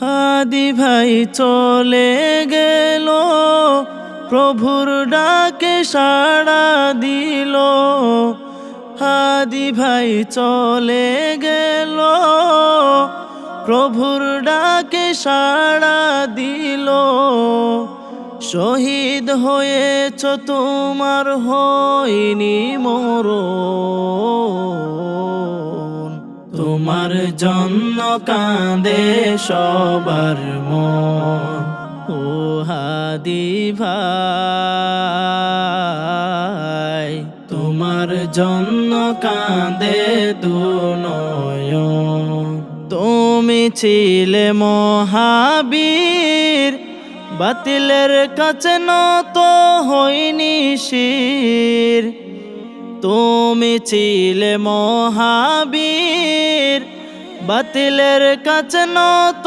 হাদি ভাই চলে গেল, প্রভুর ডাকে সাড়া দিল। হাদি ভাই চলে গেল, প্রভুর ডাকে সাড়া দিল। শহীদ হয়েছ তোমার হয়নি মরণ, তোমার জন্য কাঁদে সবার মন। ও হাদি ভাই, তোমার জন্য কাঁদে দুনয়ন। তুমি ছিলে মহাবীর, বাতিলের কাছে নত হইনি শির। তুমি ছিলে মহাবীর, বাতিলের কাছে নত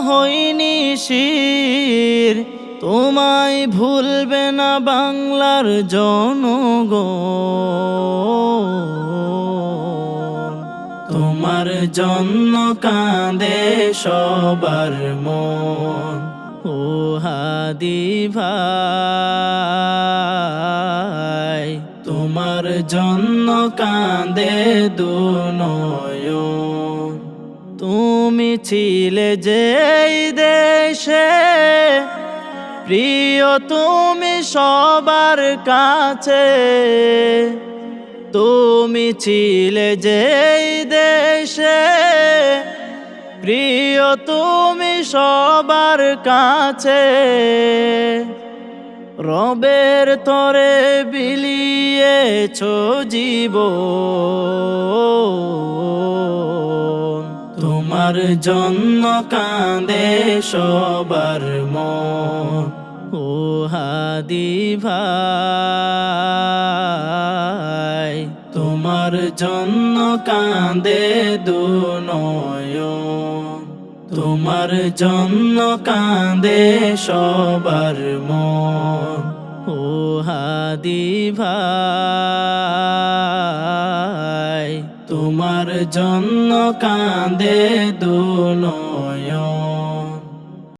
হইনি শির। তোমায় ভুলবে না বাংলার জনগণ, তোমার জন্য কাঁদে সবার মন। ও হাদি ভাই, তোমার জন্য কাঁদে দুনয়ন। তুমি ছিলে যেই দেশে প্রিয় তুমি সবার কাছে, তুমি ছিলে যেই দেশে প্রিয় তুমি সবার কাছে। রবের তরে বিলিয়েছ জীবন, তোমার জন্য কাঁদে সবার মন। ও হাদি ভাই, তোমার জন্য কাঁদে দুনয়ন, তোমার জন্য কাঁদে সবার মন। ও হাদি ভাই, তোমার জন্য কাঁদে দুনয়ন।